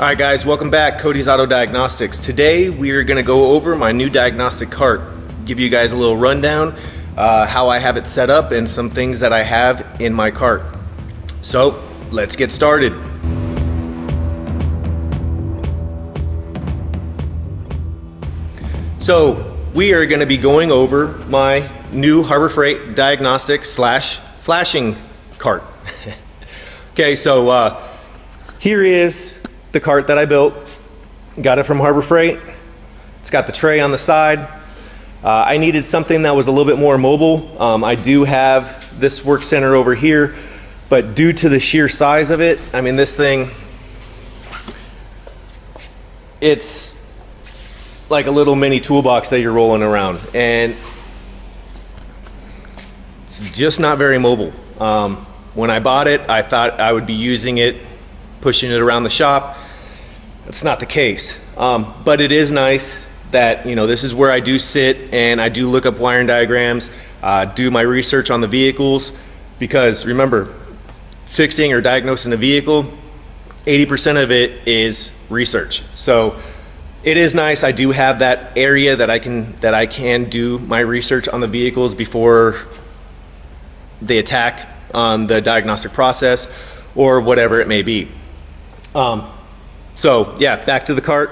All right guys, welcome back. Cody's Auto Diagnostics. Today we are going to go over my new diagnostic cart, give you guys a little rundown, how I have it set up and some things that I have in my cart. So let's get started. So we are going to be going over my new Harbor Freight diagnostic slash flashing cart. Okay, so here is the cart that I built. Got it from Harbor Freight. It's got the tray on the side. I needed something that was a little bit more mobile. I do have this work center over here, but due to the sheer size of it, I mean, this thing, it's like a little mini toolbox that you're rolling around, and it's just not very mobile. When I bought it, I thought I would be using it, pushing it around the shop. That's not the case, but it is nice that, you know, this is where I do sit and I do look up wiring diagrams, do my research on the vehicles, because remember, fixing or diagnosing a vehicle, 80% of it is research. So it is nice. I do have that area that I can do my research on the vehicles before they attack on the diagnostic process or whatever it may be. So yeah, back to the cart.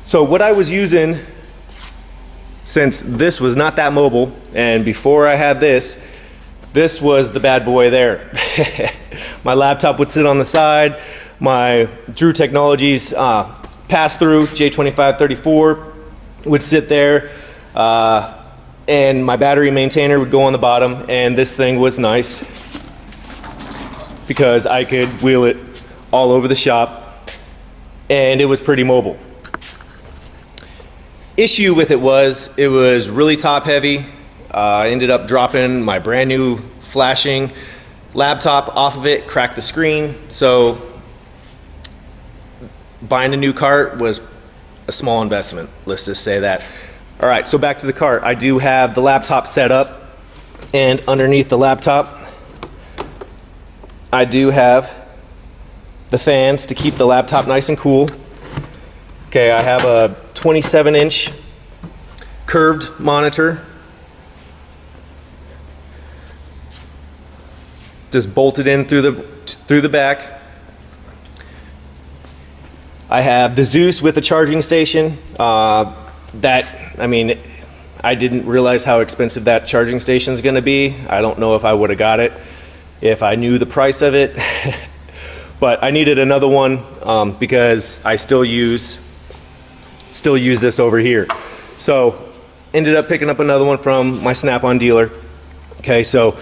So what I was using, since this was not that mobile, and before I had this was the bad boy there. My laptop would sit on the side, my Drew Technologies pass-through J2534 would sit there, and my battery maintainer would go on the bottom, and this thing was nice because I could wheel it all over the shop, and it was pretty mobile. Issue with it was really top heavy. I ended up dropping my brand new flashing laptop off of it, cracked the screen. So buying a new cart was a small investment, let's just say that. All right, so back to the cart. I do have the laptop set up, and underneath the laptop I do have the fans to keep the laptop nice and cool. Okay, I have a 27-inch curved monitor, just bolted in through the back. I have the Zeus with a charging station. I mean, I didn't realize how expensive that charging station is going to be. I don't know if I would have got it if I knew the price of it. But I needed another one because I still use this over here. So ended up picking up another one from my Snap-on dealer. Okay, so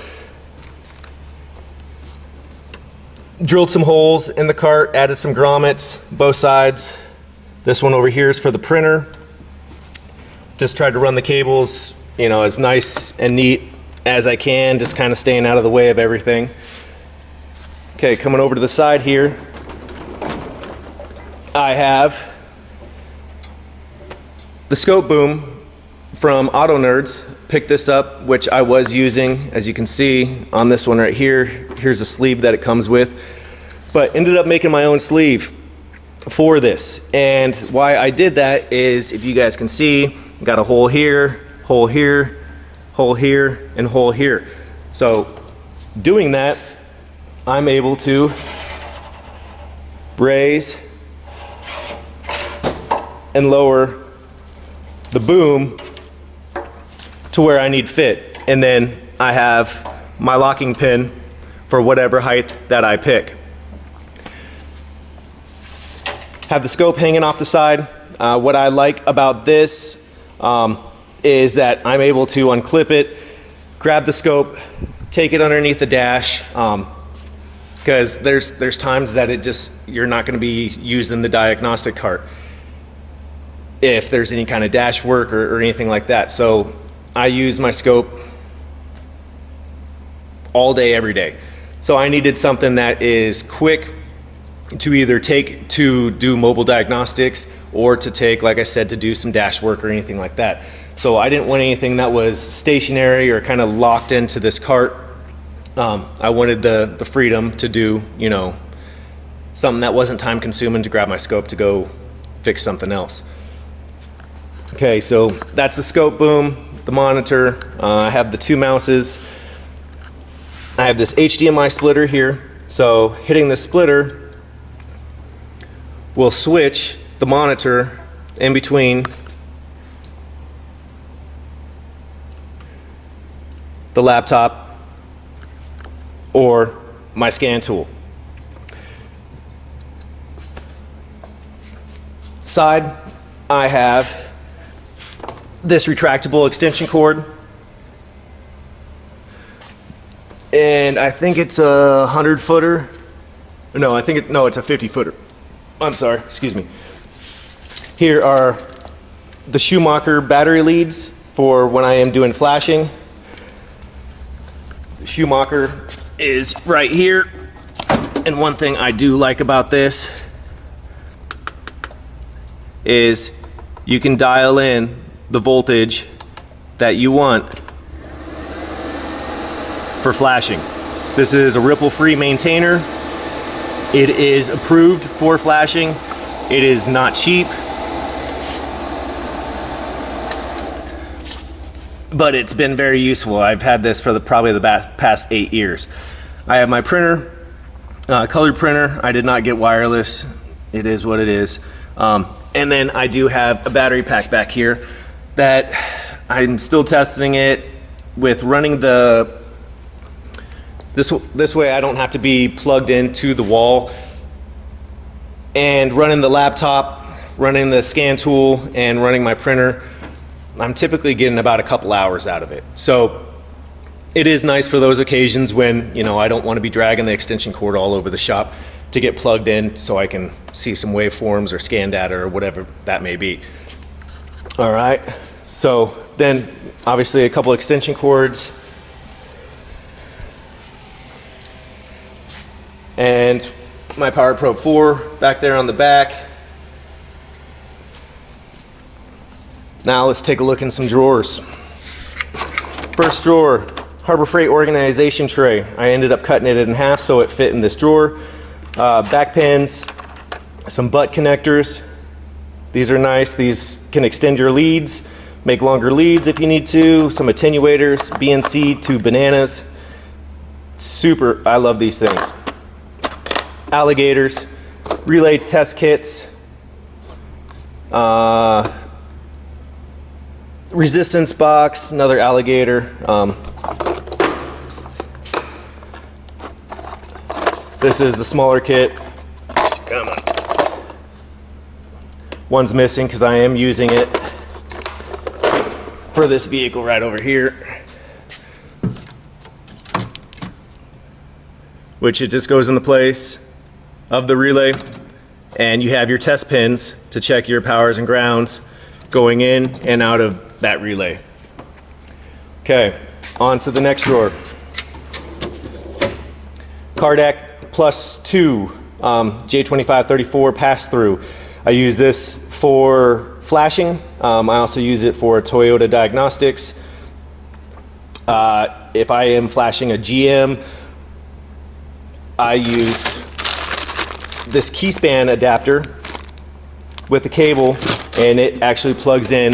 drilled some holes in the cart, added some grommets both sides. This one over here is for the printer. Just tried to run the cables, you know, as nice and neat as I can, just kind of staying out of the way of everything. Okay, coming over to the side here, I have the scope boom from Auto Nerds. Picked this up, which I was using, as you can see on this one right here. Here's a sleeve that it comes with, but ended up making my own sleeve for this. And why I did that is, if you guys can see, got a hole here, hole here, hole here, and hole here. So doing that, I'm able to raise and lower the boom to where I need fit. And then I have my locking pin for whatever height that I pick. Have the scope hanging off the side. What I like about this is that I'm able to unclip it, grab the scope, take it underneath the dash, because there's times that you're not going to be using the diagnostic cart if there's any kind of dash work or anything like that. So I use my scope all day, every day. So I needed something that is quick to either take to do mobile diagnostics or to take, like I said, to do some dash work or anything like that. So I didn't want anything that was stationary or kind of locked into this cart. I wanted the freedom to do, you know, something that wasn't time consuming to grab my scope to go fix something else. Okay, so that's the scope boom, the monitor. I have the two mouses. I have this HDMI splitter here. So hitting the splitter will switch the monitor in between the laptop or my scan tool. Side, I have this retractable extension cord, and I think it's a 100-footer. No, it's a 50-footer. I'm sorry, excuse me. Here are the Schumacher battery leads for when I am doing flashing. The Schumacher is right here, and one thing I do like about this is you can dial in the voltage that you want for flashing. This is a ripple-free maintainer. It is approved for flashing. It is not cheap, but it's been very useful. I've had this for probably the past 8 years. I have my printer, colored printer. I did not get wireless. It is what it is. And then I do have a battery pack back here that I'm still testing it with running this way I don't have to be plugged into the wall, and running the laptop, running the scan tool, and running my printer. I'm typically getting about a couple hours out of it. So it is nice for those occasions when, you know, I don't want to be dragging the extension cord all over the shop to get plugged in so I can see some waveforms or scan data or whatever that may be. All right, so then obviously a couple extension cords, and my Power Probe 4 back there on the back. Now let's take a look in some drawers. First drawer, Harbor Freight organization tray. I ended up cutting it in half so it fit in this drawer. Back pins, some butt connectors. These are nice. These can extend your leads, make longer leads if you need to. Some attenuators, BNC to bananas. Super, I love these things. Alligators, relay test kits, resistance box, another alligator. This is the smaller kit. Come on. One's missing because I am using it for this vehicle right over here, which it just goes in the place of the relay, and you have your test pins to check your powers and grounds going in and out of that relay. Okay, on to the next drawer. Cardac Plus 2 J2534 pass-through. I use this for flashing. I also use it for Toyota Diagnostics. If I am flashing a GM, I use this keyspan adapter with the cable, and it actually plugs in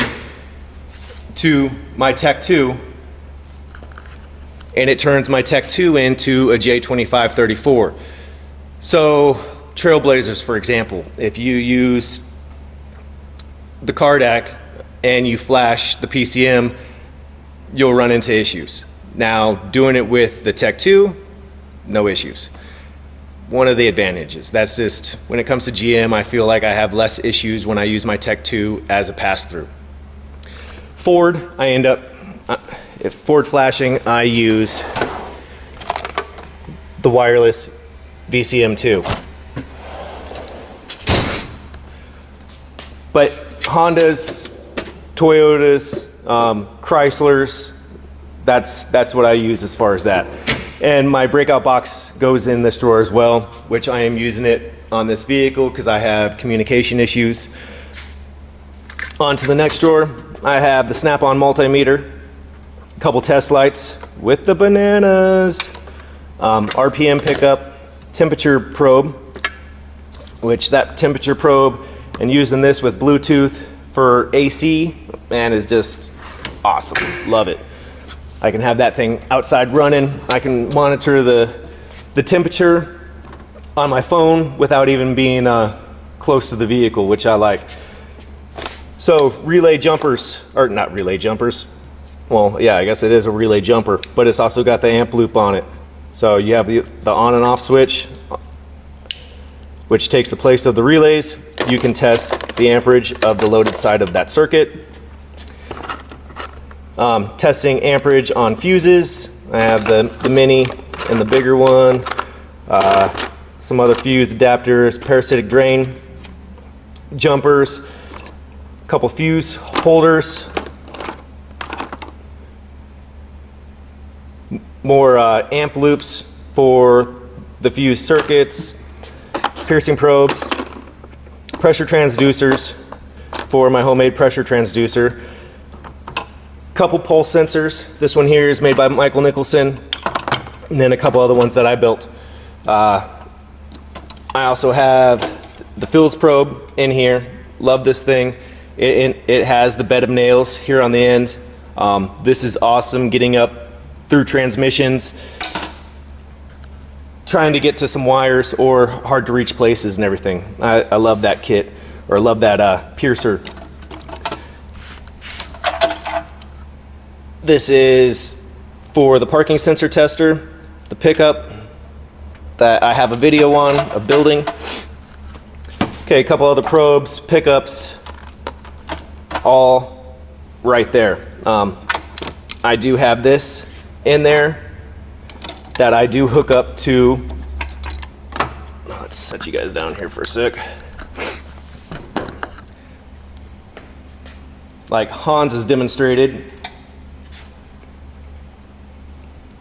to my Tech 2, and it turns my Tech 2 into a J2534. So Trailblazers, for example, if you use the Cardac and you flash the PCM, you'll run into issues. Now, doing it with the Tech 2, no issues. One of the advantages. That's just, when it comes to GM, I feel like I have less issues when I use my Tech 2 as a pass-through. Ford, I end up, if Ford flashing, I use the wireless VCM2. But Hondas, Toyotas, Chryslers, that's what I use as far as that. And my breakout box goes in this drawer as well, which I am using it on this vehicle because I have communication issues. On to the next drawer, I have the snap-on multimeter, a couple test lights with the bananas, RPM pickup, temperature probe, which that temperature probe and using this with Bluetooth for AC, man, is just awesome. Love it. I can have that thing outside running. I can monitor the temperature on my phone without even being close to the vehicle, which I like. So relay jumpers, or not relay jumpers. Well, yeah, I guess it is a relay jumper, but it's also got the amp loop on it. So you have the on and off switch, which takes the place of the relays. You can test the amperage of the loaded side of that circuit. Testing amperage on fuses. I have the mini and the bigger one. Some other fuse adapters, parasitic drain jumpers, a couple fuse holders, more amp loops for the fuse circuits, piercing probes, pressure transducers for my homemade pressure transducer, couple pulse sensors. This one here is made by Michael Nicholson, and then a couple other ones that I built. I also have the Phil's probe in here. Love this thing. It has the bed of nails here on the end. This is awesome getting up through transmissions, trying to get to some wires or hard to reach places and everything. I love that kit, or love that piercer. This is for the parking sensor tester, the pickup that I have a video on of building. Okay, a couple other probes, pickups, all right there. I do have this in there that I do hook up to. Let's set you guys down here for a sec. Like Hans has demonstrated,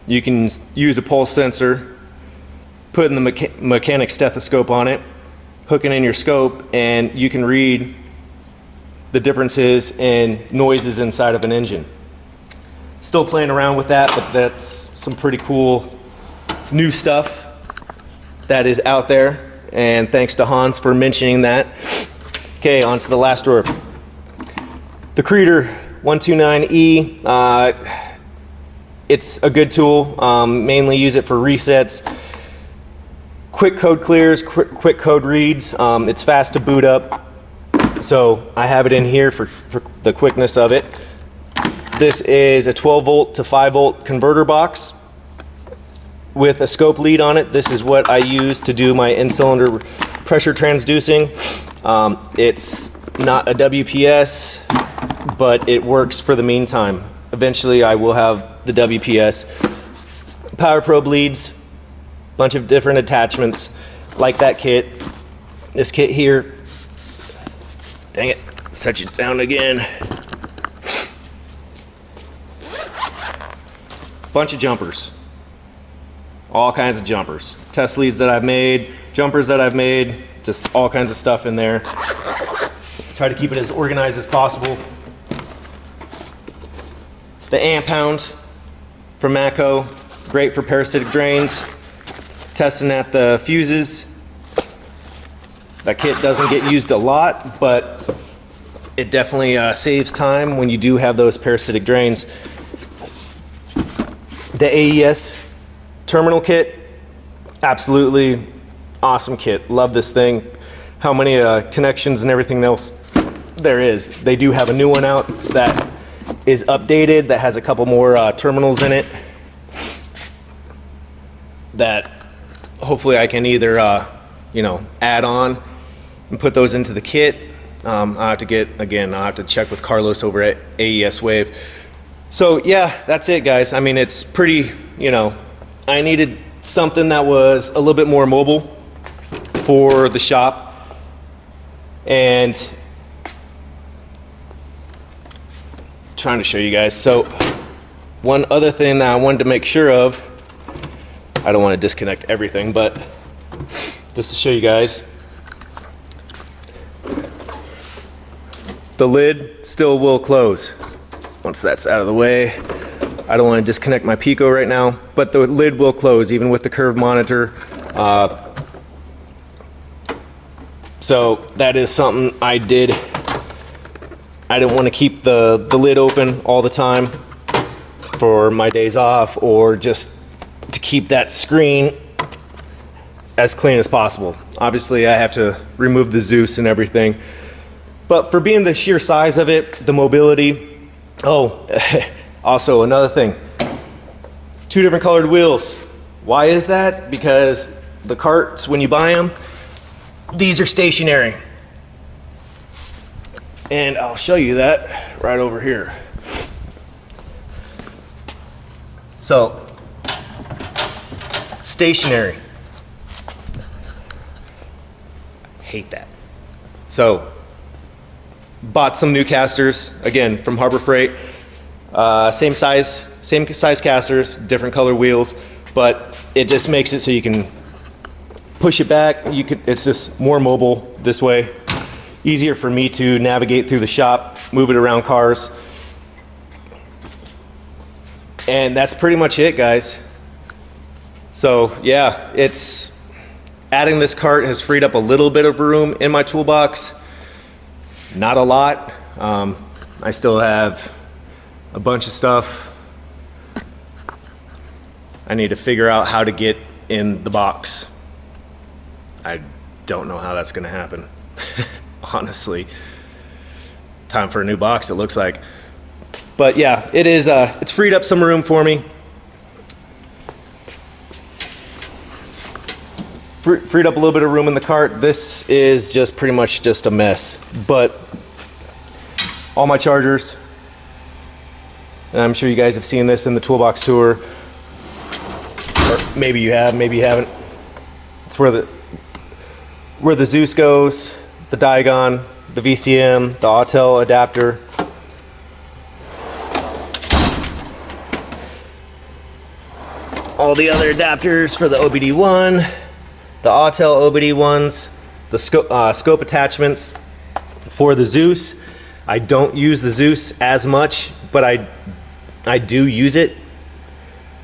you can use a pulse sensor, putting the mechanic stethoscope on it, hooking in your scope, and you can read the differences in noises inside of an engine. Still playing around with that, but that's some pretty cool new stuff that is out there, and thanks to Hans for mentioning that. Okay, on to the last drawer. The Creator 129E, it's a good tool, mainly use it for resets, quick code clears, quick code reads. It's fast to boot up, so I have it in here for the quickness of it. This is a 12 volt to 5 volt converter box with a scope lead on it. This is what I use to do my in-cylinder pressure transducing. It's not a WPS, but it works for the meantime. Eventually I will have the WPS. Power probe leads, bunch of different attachments like that kit. This kit here, dang it, set you down again. Bunch of jumpers, all kinds of jumpers. Test leads that I've made, jumpers that I've made, just all kinds of stuff in there. Try to keep it as organized as possible. The amp hound from Matco, great for parasitic drains. Testing at the fuses. That kit doesn't get used a lot, but it definitely saves time when you do have those parasitic drains. The AES terminal kit, absolutely awesome kit. Love this thing. How many connections and everything else there is. They do have a new one out that is updated, that has a couple more terminals in it that hopefully I can either add on and put those into the kit. I'll have to check with Carlos over at AES Wave. So yeah, that's it, guys. I mean, it's pretty, I needed something that was a little bit more mobile for the shop, and trying to show you guys. So one other thing that I wanted to make sure of, I don't want to disconnect everything, but just to show you guys, the lid still will close once that's out of the way. I don't want to disconnect my Pico right now, but the lid will close even with the curved monitor. So that is something I did. I didn't want to keep the lid open all the time for my days off, or just to keep that screen as clean as possible. Obviously I have to remove the Zeus and everything, but for being the sheer size of it, the mobility. Oh, also another thing, 2 different colored wheels. Why is that? Because the carts, when you buy them, these are stationary. And I'll show you that right over here. So, stationary. Hate that. So, bought some new casters, again, from Harbor Freight. Same size casters, different color wheels, but it just makes it so you can push it back. It's just more mobile this way. Easier for me to navigate through the shop, move it around cars. And that's pretty much it, guys. So yeah, adding this cart has freed up a little bit of room in my toolbox. Not a lot. I still have a bunch of stuff I need to figure out how to get in the box. I don't know how that's gonna happen. Honestly, time for a new box, it looks like. But yeah, it's freed up some room for me. Freed up a little bit of room in the cart. This is just pretty much just a mess, but all my chargers, and I'm sure you guys have seen this in the Toolbox tour, or maybe you have, maybe you haven't. It's where the Zeus goes, the Diagon, the VCM, the Autel adapter. All the other adapters for the OBD1, the Autel OBD1s, the scope attachments for the Zeus. I don't use the Zeus as much, but I do use it.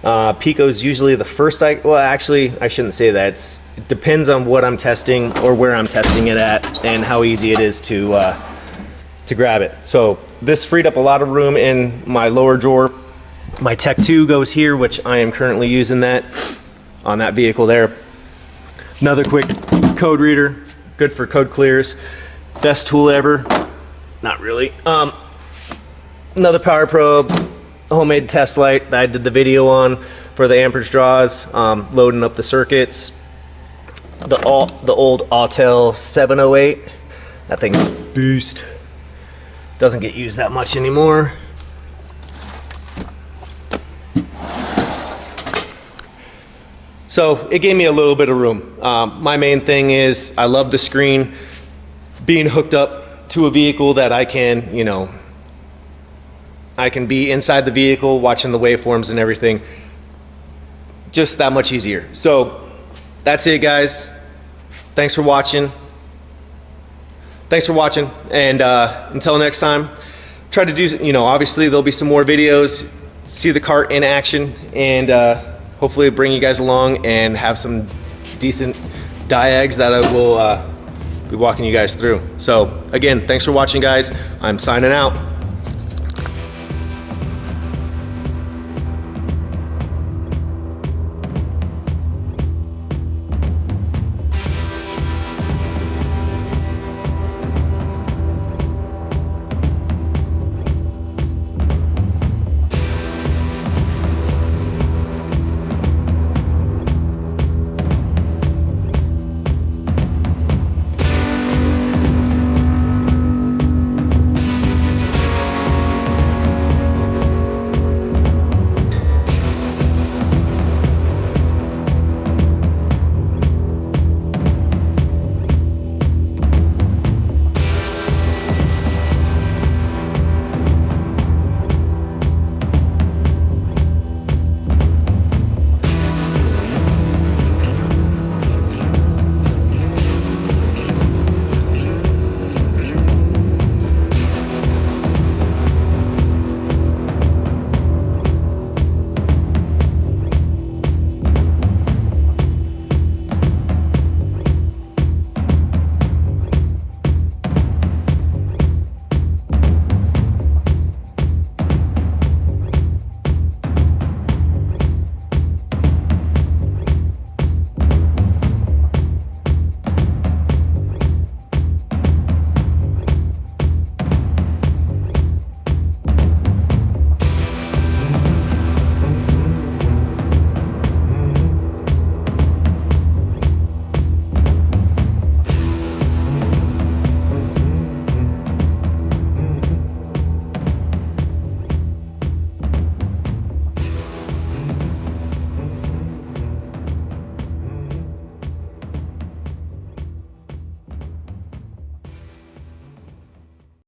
Pico's usually the first well, actually, I shouldn't say that. It depends on what I'm testing or where I'm testing it at and how easy it is to grab it. So this freed up a lot of room in my lower drawer. My Tech 2 goes here, which I am currently using that on that vehicle there. Another quick code reader, good for code clears. Best tool ever. Not really. Another power probe, homemade test light that I did the video on for the amperage draws, loading up the circuits. The old Autel 708, that thing's beast. Doesn't get used that much anymore. So it gave me a little bit of room. My main thing is I love the screen being hooked up to a vehicle that I can, I can be inside the vehicle watching the waveforms and everything. Just that much easier. So that's it, guys. Thanks for watching. And until next time, try to do, obviously there'll be some more videos, see the cart in action, and hopefully bring you guys along and have some decent diags that I will be walking you guys through. So again, thanks for watching, guys. I'm signing out.